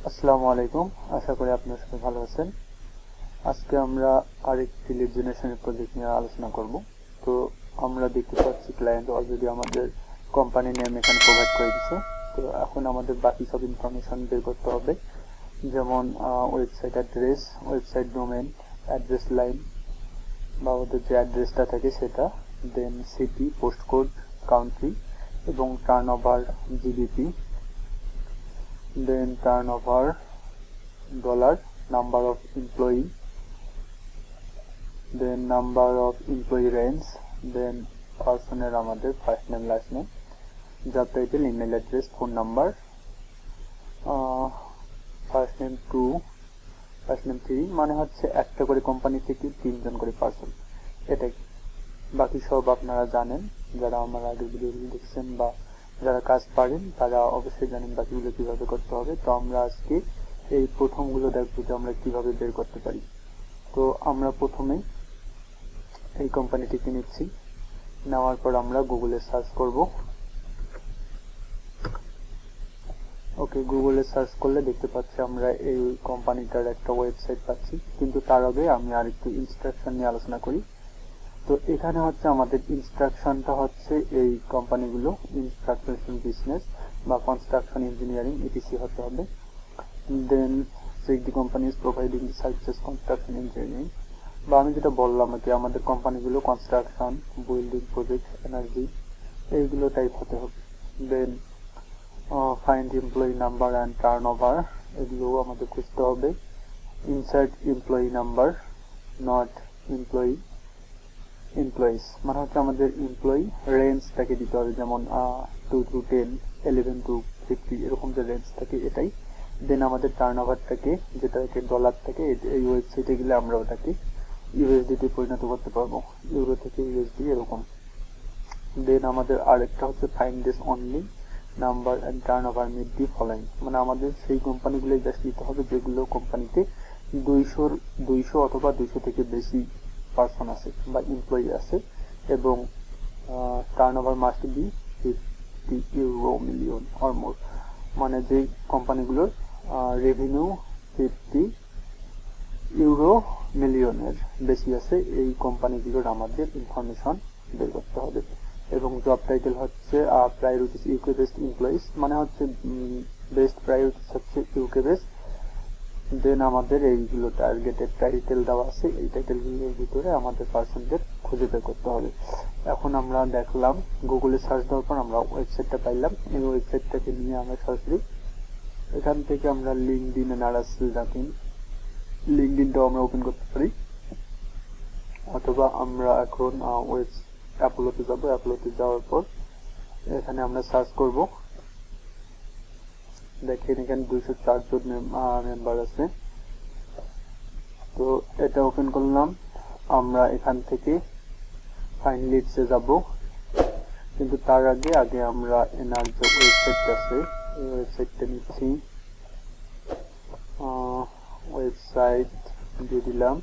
আসসালামু আলাইকুম, আশা করি আপনারা সবাই ভালো আছেন। আজকে আমরা আরেকটি লিড জেনারেশনের প্রজেক্ট নিয়ে আলোচনা করব। তো আমরা দেখতে পাচ্ছি ক্লায়েন্ট অলরেডি আমাদের কোম্পানি নেম এখানে প্রোভাইড করে দিয়েছে। তো এখন আমাদের বাকি সব ইনফরমেশন বের করতে হবে, যেমন website address, website domain, address line বা ওদের যে অ্যাড্রেসটা থাকে সেটা, দেন সিটি, পোস্টকোড, কান্ট্রি এবং turnover GBP, then turnover dollar, number of employee, then number of employee range, then পার্সনের আমাদের first name last name, job title, email address, phone number, first name 2, first name 3, মানে হচ্ছে একটা করে company থেকে 3জন করে person. এটাই, বাকি সব আপনারা জানেন, যারা আমার আগের ভিডিওগুলো দেখছেন বা যারা কাজ পারেন তারা অবশ্যই জানেন বাকিগুলো কিভাবে করতে হবে। তো আমরা আজকে এই প্রথমগুলো দেখবো যে আমরা কিভাবে বের করতে পারি। তো আমরা প্রথমেই এই কোম্পানিটিকে নিচ্ছি, নেওয়ার পর আমরা গুগলে সার্চ করব। ওকে, গুগলে সার্চ করলে দেখতে পাচ্ছি আমরা এই কোম্পানিটার একটা ওয়েবসাইট পাচ্ছি, কিন্তু তার আগে আমি আরেকটু ইনস্ট্রাকশন নিয়ে আলোচনা করি। তো এখানে হচ্ছে আমাদের ইনস্ট্রাকশনটা হচ্ছে এই কোম্পানিগুলো ইনস্ট্রাকশন বিজনেস বা কনস্ট্রাকশন ইঞ্জিনিয়ারিং ইটিসি হতে হবে। Then check the company is providing the services construction engineering, বা আমি যেটা বললাম আর কি, আমাদের কোম্পানিগুলো কনস্ট্রাকশন, বিল্ডিং, প্রজেক্ট, এনার্জি এইগুলো টাইপ হতে হবে। Then find employee number and turnover, এগুলো আমাদের খুঁজতে হবে। Insert employee number, not employee employees, মানে হচ্ছে আমাদের এমপ্লয়ি রেঞ্জটাকে দিতে হবে, যেমন 2 to 10, 11 to 50 এরকম যে রেঞ্জ থাকে এটাই। দেন আমাদের টার্ন ওভারটাকে, যেটাকে ডলার থাকে, এই ওয়েবসাইটে গেলে আমরা ওটাকে ইউএসডিতে পরিণত করতে পারবো, ইউরো থেকে ইউএসডি এরকম। দেন আমাদের আরেকটা হচ্ছে find this only number and turnover meet the following, মানে আমাদের সেই কোম্পানিগুলোই জাস্ট নিতে হবে যেগুলো কোম্পানিতে 200 অথবা 200 থেকে বেশি পার্সন আছে বা এমপ্লয়ি আছে, এবং turn over must be 50 euro million or more, মানে যে কোম্পানিগুলোর রেভিনিউ 50 ইউরো মিলিয়নের বেশি আছে, এই কোম্পানিগুলোর আমাদের ইনফরমেশন বের করতে হবে। এবং জব টাইটেল হচ্ছে প্রায়োরিটিস ইউকে বেসড এমপ্লয়িজ, মানে হচ্ছে বেস্ট প্রায়োরিটিস হচ্ছে ইউকে বেসড। দেন আমাদের এইগুলো টার্গেটেড টাইটেল দেওয়া আছে, এই টাইটেলগুলোর ভিতরে আমাদের পার্সনদের খুঁজে বের করতে হবে। এখন আমরা দেখলাম গুগলে সার্চ দেওয়ার পর আমরা ওয়েবসাইটটা পাইলাম। এই ওয়েবসাইটটাকে নিয়ে আমরা সরাসরি এখান থেকে আমরা লিঙ্কডিন এন্ড আরএসএল ডাকিং, লিঙ্কডিনটাও আমরা ওপেন করতে পারি, অথবা আমরা এখন অ্যাপোলোতে যাবো। অ্যাপোলোতে যাওয়ার পর এখানে আমরা সার্চ করব। দেখেন এখানে 204 জন মেম্বার আছে। তো এটা ওপেন করলাম, আমরা এখান থেকে ফাইন্ড লিডসে যাব, কিন্তু তার আগে আমরা এনার যে ওয়েবসাইটটা আছে এই ওয়েবসাইটটা নিচ্ছি। ওয়েবসাইট দিয়ে দিলাম,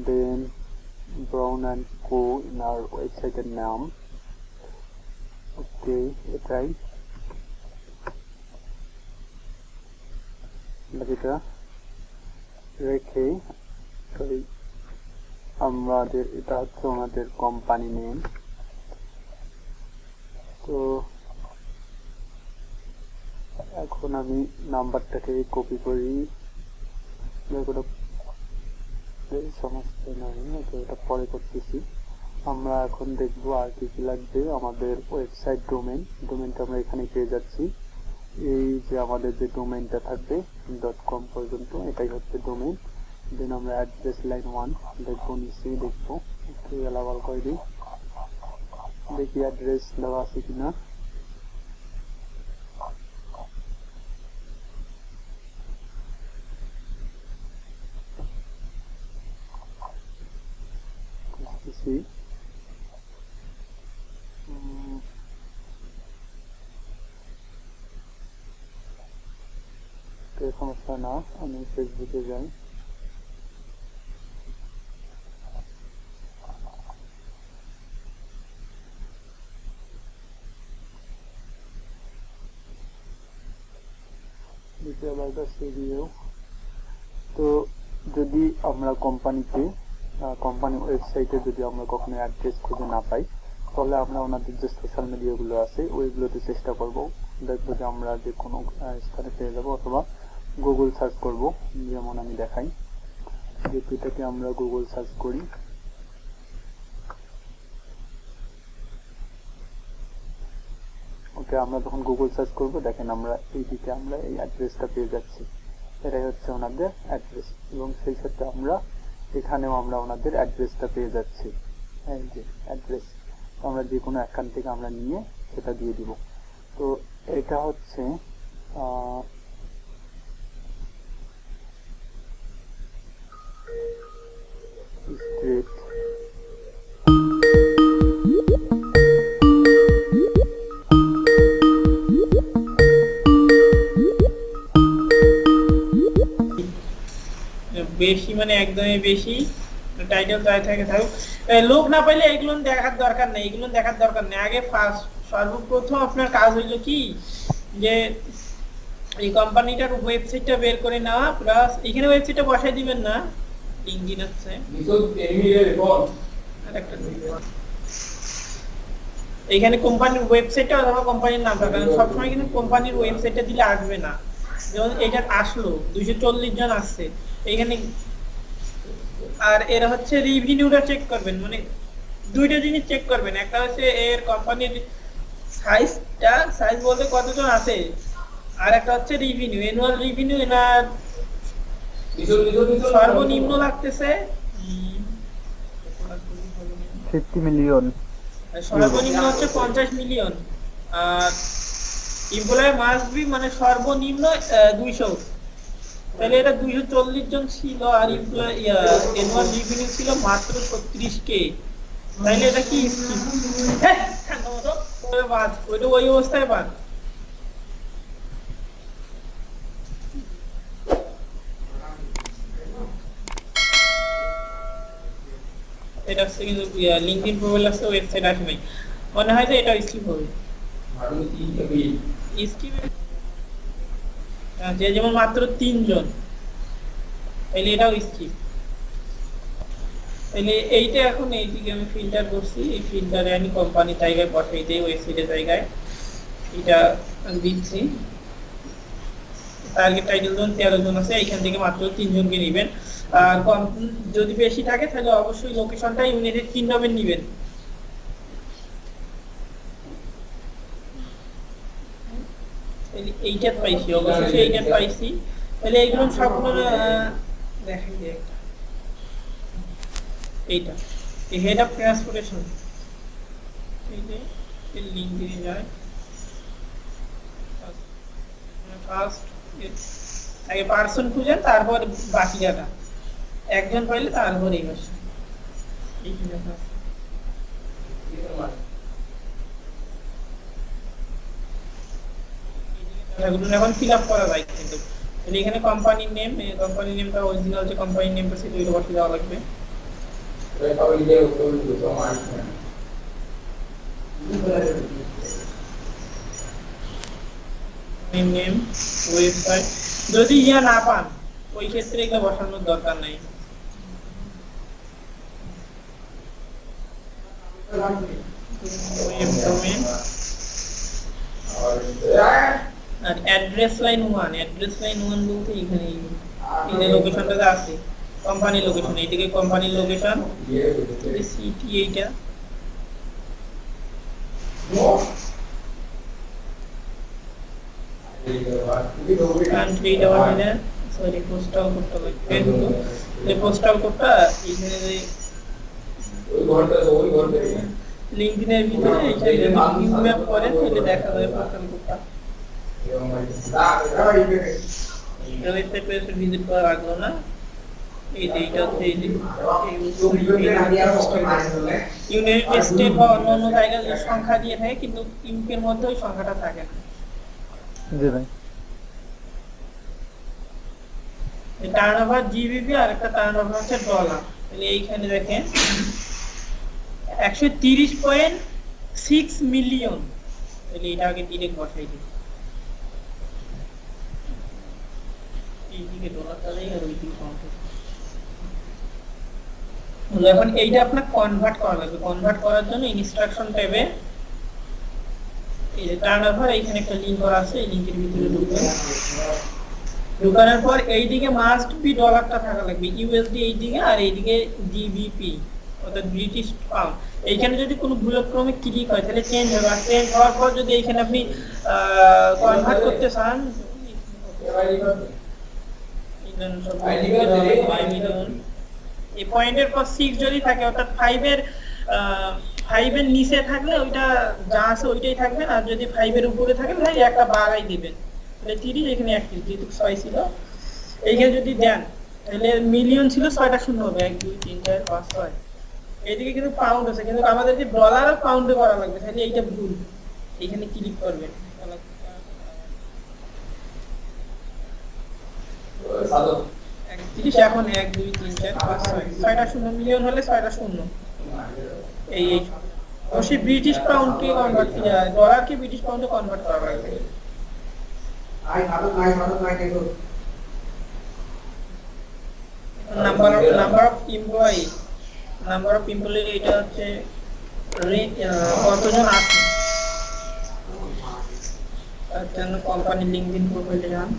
দেন ব্রাউন অ্যান্ড কো এনার ওয়েবসাইটের নাম। ওকে, এটাই বাকিটা রেখে আমাদের এটা হচ্ছে ওনাদের কোম্পানি নেম। তো এখন আমি নাম্বারটাকে কপি করি, সমস্যা নাই, এটা পরে করতেছি। আমরা এখন দেখবো আর কি কি লাগবে। আমাদের ওয়েবসাইট ডোমেনটা আমরা এখানে পেয়ে যাচ্ছি। এই যে আমাদের যে ডোমেনটা থাকবে .com পর্যন্ত, এটাই হচ্ছে ডোমেন। দেন আমরা অ্যাড্রেস লাইন 1 দেখবো, নিশ্চয়ই দেখবো, একটু এলাবাল করে দিই, দেখি অ্যাড্রেস দেওয়া আছে কিনা। সমস্যা না, আমি ফেসবুকে যাই। দ্বিতীয় বারটা সিভিও। তো যদি আমরা কোম্পানি ওয়েবসাইটে যদি আমরা কখনো অ্যাড্রেস খুঁজে না পাই, তাহলে আমরা ওনাদের যে সোশ্যাল মিডিয়াগুলো আছে ওইগুলোতে চেষ্টা করব, দেখবো যে আমরা যে কোনো স্থানে পেয়ে যাবো, অথবা গুগল সার্চ করব। যেমন আমি দেখাই, যেহেতু এটাকে আমরা গুগল সার্চ করি, ওকে আমরা যখন গুগল সার্চ করব, দেখেন আমরা এইদিকে আমরা এই অ্যাড্রেসটা পেয়ে যাচ্ছি। এটাই হচ্ছে ওনাদের অ্যাড্রেস, এবং সেই সাথে আমরা এখানেও আমরা ওনাদের অ্যাড্রেসটা পেয়ে যাচ্ছি। এই যে অ্যাড্রেস, আমরা যে কোনো এখান থেকে আমরা নিয়ে সেটা দিয়ে দিব। তো এটা হচ্ছে স্ট্রিট বেশি মানে একদমই বেশি, টাইটেল যাই থাকে থাকুক, লোক না পাইলে এগুলো দেখার দরকার নেই, এগুলো দেখার দরকার নেই। আগে ফার্স্ট সর্বপ্রথম আপনার কাজ হইলো কি, যে এই কোম্পানিটার ওয়েবসাইটটা বের করে নেওয়া, প্লাস এখানে ওয়েবসাইটটা বসাই দিবেন না, লিংকডিন আছে এখানে কোম্পানির ওয়েবসাইটটা অথবা কোম্পানির নামটা, কারণ সবসময় কিন্তু কোম্পানির ওয়েবসাইটটা দিলে আসবে না। যেমন এটা আসলো 240 জন আসছে এখানে, আর এরা হচ্ছে রিভিনিউটা চেক করবেন, মানে দুইটা জিনিস চেক করবেন। একটা হচ্ছে এর কোম্পানির সাইজ বলতে কতজন আছে, আর একটা হচ্ছে রিভিনিউ, অ্যানুয়াল রিভিনিউ এনার সর্বনিম্ন লাগতেছে 50 মিলিয়ন, সর্বনিম্ন হচ্ছে 50 মিলিয়ন, আর এমপ্লয়ি মাস্ট বি মানে সর্বনিম্ন 200। তাহলে এটা 240 জন ছিল, আর এমপ্লয়ি অ্যানুয়াল রিভিনিউ ছিল মাত্র 36K। তাহলে এটা কি বাদ, ওইটা ওই অবস্থায় বাদ। এটা হচ্ছে কিন্তু লিংকডইন প্রোফাইল আছে, ওয়েবসাইট আসে নাই, মনে হয় যে এটা স্কিপ হবে। স্কিপ যে যেমন মাত্র 3 জন, তাহলে এটাও স্কিপ। তাহলে এইটা এখন এইদিকে আমি ফিল্টার করছি, এই ফিল্টারে আমি কোম্পানি জায়গায় বসাই দিই, ওয়েবসাইটের জায়গায় এটা দিচ্ছি। টার্গেট টাইটেল জন 13 জন আছে, এখান থেকে মাত্র 3 জনকে নেবেন। আর যদি বেশি থাকে তাহলে অবশ্যই লোকেশনটা ইউনাইটেড কিংডমের নেবেন। এইটা পাইছি, অবশ্যই এইটা পাইছি। তাহলে এইগুলো সবগুলো দেখাই যায়। এইটা হেড অফ ট্রান্সপোর্টেশন, এই যে এর লিংক দিয়ে যায়। ফার্স্ট আগে পার্সন খুঁজেন, তারপর বাকি জায়গা একজন পাইলে তারপর এই মাসে এখন ফিল আপ করা যায়। কিন্তু এখানে কোম্পানির নেমটা অরিজিনাল যে কোম্পানির নেমটা সেটা ওইটা বসে দেওয়া লাগবে। নেম, ওয়েবসাইট, যদি ইয়া না পান ওই ক্ষেত্রে এগুলো বসানোর দরকার নাই। আর অ্যাড্রেস লাইন 1 বলতে এখানে এই লোকেশনটা আছে, কোম্পানির লোকেশন, এইটাকে কোম্পানির লোকেশন, সিটি এইটা, কান্ট্রি এটা মানে সরি পোস্টাল কোডটা লাগবে, এই পোস্টাল কোডটা এখানে লিংকডিনের ভিতরে এইটা যদি ভিউ ম্যাপ করেন তাহলে দেখা যাবে পোস্টাল কোডটা। ওয়েবসাইটে ভিজিট করা লাগলো না, এই যে এটা হচ্ছে এই যে ইউনাইটেড স্টেট বা অন্য জায়গায় যে সংখ্যা দিয়ে থাকে, কিন্তু ইউকের মধ্যে ওই সংখ্যাটা থাকে না। জি ভাই। টার্নওভার জিবিপি আর একটা টার্নওভার হচ্ছে ডলার। তাহলে এইখানে দেখেন 130.6 মিলিয়ন, তাহলে এটা আগে ডিরেক্ট বসাই দিই। এইদিকে ডলার তাহলেই আর ওইদিকে কাউন্ট এখন এইটা আপনার কনভার্ট করা লাগবে। কনভার্ট করার জন্য ইনস্ট্রাকশন ট্যাবে এই যে টার্নওভার, এখানে একটা লিংক করা আছে, এই লিংকের ভিতরে ঢুকবেন। ঢুকানোর পর এইদিকে মাস্ট বি ডলারটা থাকা লাগবে, ইউএসডি এইদিকে, আর এইদিকে জিবিপি অর্থাৎ ব্রিটিশ পাউন্ড। এইখানে যদি কোনো ভুলক্রমে ক্লিক হয় তাহলে চেঞ্জ হবে, আর চেঞ্জ হওয়ার পর যদি এইখানে আপনি কনভার্ট করতে চান এই পয়েন্টের পর 6 যদি থাকে অর্থাৎ 5 এর নিচে থাকলে ওইটা যা আছে ওইটাই থাকবে, আর যদি 5 এর উপরে থাকে তাহলে একটা বাড়াই দিবেন, তাহলে 30 এখানে 31 যেহেতু 6 ছিল এইখানে যদি দেন তাহলে মিলিয়ন ছিল 6টা শূন্য হবে, 1 2 3 4 5 6। এইদিকে কিন্তু পাউন্ড আছে, কিন্তু আমাদের যে ডলার আর পাউন্ডে করা লাগবে, তাহলে এইটা ভুল, এইখানে ক্লিক করবেন। এখন 1 2 3 4 5 6 6টা শূন্য, মিলিয়ন হলে 6টা শূন্য। এই অবশ্যই ব্রিটিশ পাউন্ডকে কনভার্ট ডলারকে ব্রিটিশ পাউন্ডে কনভার্ট করা লাগবে। নাম্বার অফ এমপ্লয়ি এটা হচ্ছে কতজন আছে তার জন্য কোম্পানি লিঙ্কডিন প্রোফাইলে যান।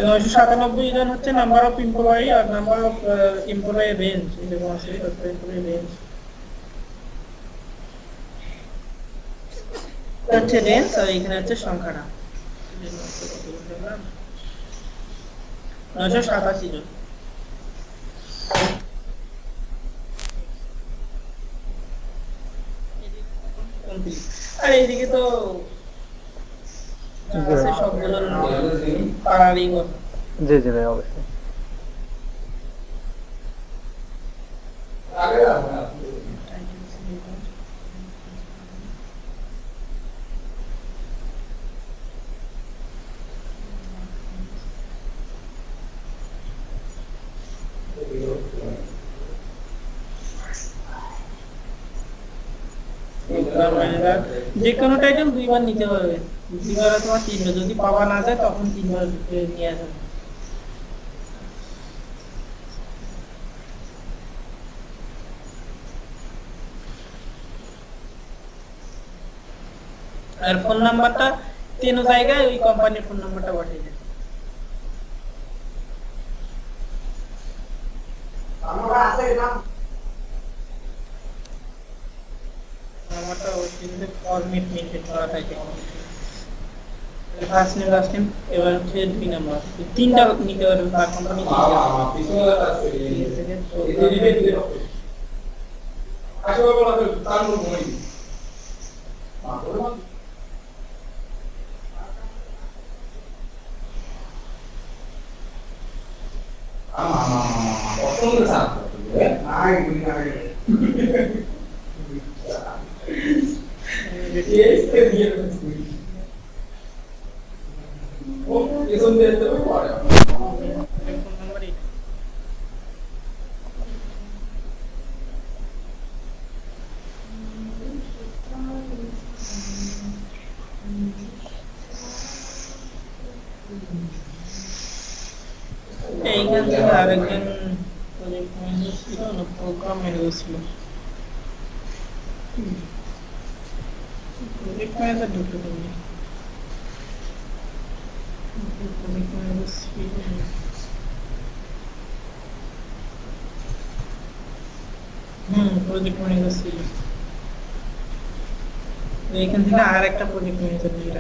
নয়শো 97 জন হচ্ছে নাম্বার অফ এমপ্লয়ি, আর নাম্বার অফ এমপ্লয়ি রেঞ্জ এরকম আছে, এমপ্লয়ি রেঞ্জ হচ্ছে রেঞ্জ, আর এখানে হচ্ছে সংখ্যাটা 987 জন। আর এইদিকে তো সবগুলো পাড়ারই কথা। জি জি ভাই অবশ্যই। যে কোনো টাইটেল 2 বার নিতে হবে, 2 বার অথবা 3 বার, যদি পাওয়া না যায় তখন 3 বার নিয়ে আসবে। আর ফোন নাম্বারটা 3 জায়গায় ওই কোম্পানির ফোন নাম্বারটা পাঠিয়ে দেন। আমরা আছে নাম নাম্বারটা ওই তিনটে ফরম্যাট মেনটেন করা থাকে, ফার্স্ট নেম লাস্ট নেম, এবার হচ্ছে 2 নাম্বার, তিনটা নিতে পারবে তার কোম্পানি কি আসলে বলা তো তার মই পছন্দ ছাত্র নাই নাই este viernes o es un día de hoy এইখান থেকে আরেকজন প্রজেক্ট ম্যানেজার ছিল না প্রোগ্রাম ম্যানেজার ছিল, প্রজেক্ট ম্যানেজার ঢুকতে পারবে, প্রজেক্ট ম্যানেজার ছিল প্রজেক্ট ম্যানেজার ছিল, এইখান থেকে আর একটা প্রজেক্ট ম্যানেজার নিয়ে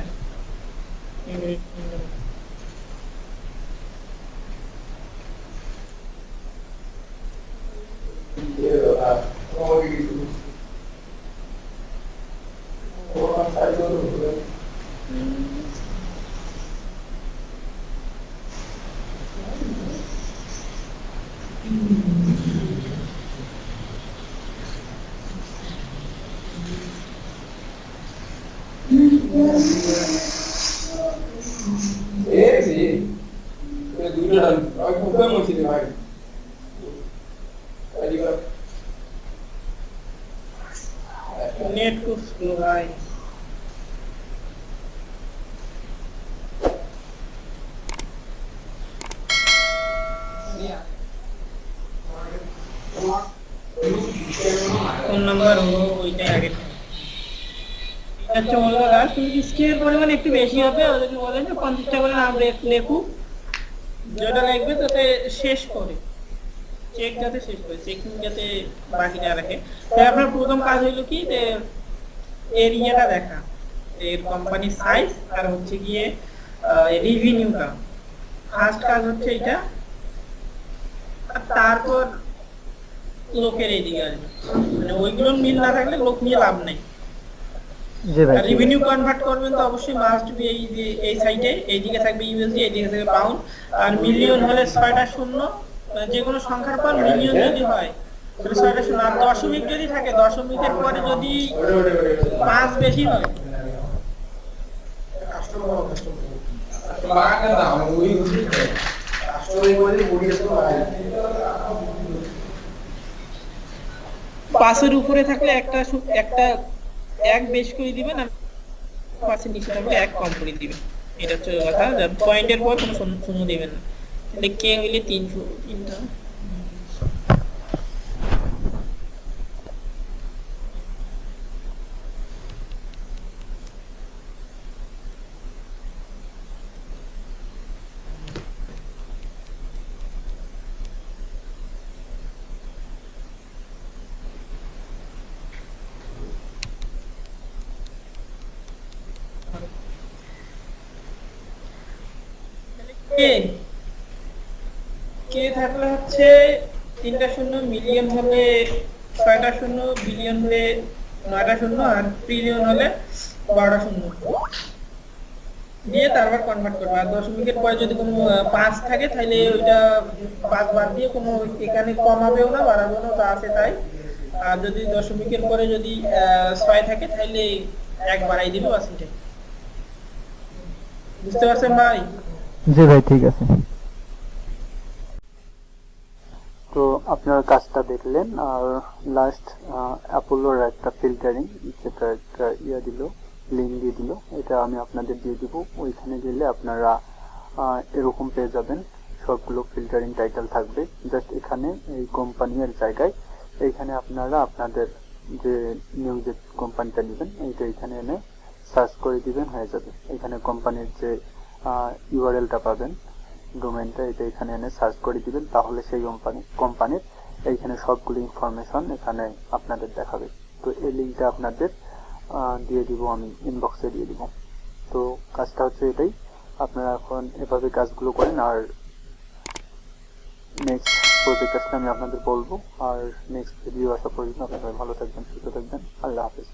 নেট খুব স্লো ভাই। ফোন নাম্বার ওইটাই আগে এটা হচ্ছে মূল কথা। কিন্তু স্কিলের পরিমাণ একটু বেশি হবে, ওদেরকে বলে যে 50টা করে নাম লেখুক, যেটা লিখবে তাতে শেষ করে চেক, যাতে শেষ করে চেকিং যাতে বাকি না রাখে। তাই আপনার প্রথম কাজ হইলো কি যে এরিয়াটা দেখা, এর কোম্পানির সাইজ আর হচ্ছে গিয়ে রেভিনিউটা। ফার্স্ট কাজ হচ্ছে এটা, আর তারপর লোকের এইদিকে আসবে, মানে ওইগুলো মিল না থাকলে লোক নিয়ে লাভ নাই। জি ভাই, ঠিক রেভিনিউ আছে। কনভার্ট করবেন তো অবশ্যই মাস্ট বি এই যে এই সাইটে এইদিকে থাকবে ইউএসডি, এইদিকে থাকবে পাউন্ড। আর মিলিয়ন হলে 6টা শূন্য, যে কোনো সংখ্যার পর মিলিয়ন যদি হয় তাহলে 6টা শূন্য। আর দশমিক যদি থাকে, দশমিকের পরে যদি 5 বেশি হয়, পাঁচের উপরে থাকলে একটা এক বেশ করে দিবেন, আর পাঁচের নিচে থাকলে এক কম করে দিবেন। এটা হচ্ছে কথা। পয়েন্টের পর কোনো শূন্য দিবেন না। তাহলে কে হইলে 300 তিনটা। কে কে থাকলে হচ্ছে 3টা শূন্য, মিলিয়ন হলে 6টা শূন্য, বিলিয়ন হলে 9টা শূন্য, আর ট্রিলিয়ন হলে 12টা শূন্য দিয়ে তারপর কনভার্ট করবে। আর দশমিকের পরে যদি কোনো 5 থাকে তাহলে ওইটা 5 বাদ দিয়ে কোনো এখানে কমাবেও না বাড়াবেও না, তা আছে তাই। আর যদি দশমিকের পরে যদি 6 থাকে তাহলে এক বাড়াই দিবে, বাস এটাই। বুঝতে পারছেন ভাই? জি ভাই, ঠিক আছে। তো আপনারা কাজটা দেখলেন, আর লাস্ট অ্যাপোলোর একটা ফিল্টারিং, যেটা একটা দিল, লিঙ্ক দিয়ে দিল, এটা আমি আপনাদের দিয়ে দিব। ওইখানে গেলে আপনারা এরকম পেয়ে যাবেন, সবগুলো ফিল্টারিং টাইটেল থাকবে। জাস্ট এখানে এই কোম্পানির জায়গায় এইখানে আপনারা আপনাদের যে নিউ যে কোম্পানিটা নেবেন এইটা এখানে এনে সার্চ করে দিবেন, হয়ে যাবে। এখানে কোম্পানির যে ইউআরএলটা পাবেন, ডোমেনটা, এটা এখানে এনে সার্চ করে দিবেন, তাহলে সেই কোম্পানির এইখানে সবগুলো ইনফরমেশন এখানে আপনাদের দেখাবে। তো এই লিঙ্কটা আপনাদের দিয়ে দিব, আমি ইনবক্সে দিয়ে দিব। তো কাজটা হচ্ছে এটাই, আপনারা এখন এভাবে কাজগুলো করেন। আর নেক্সট প্রজেক্ট আসলে আমি আপনাদের বলবো। আর নেক্সট ভিডিও আসা পর্যন্ত আপনারা ভালো থাকবেন, সুস্থ থাকবেন। আল্লাহ হাফেজ।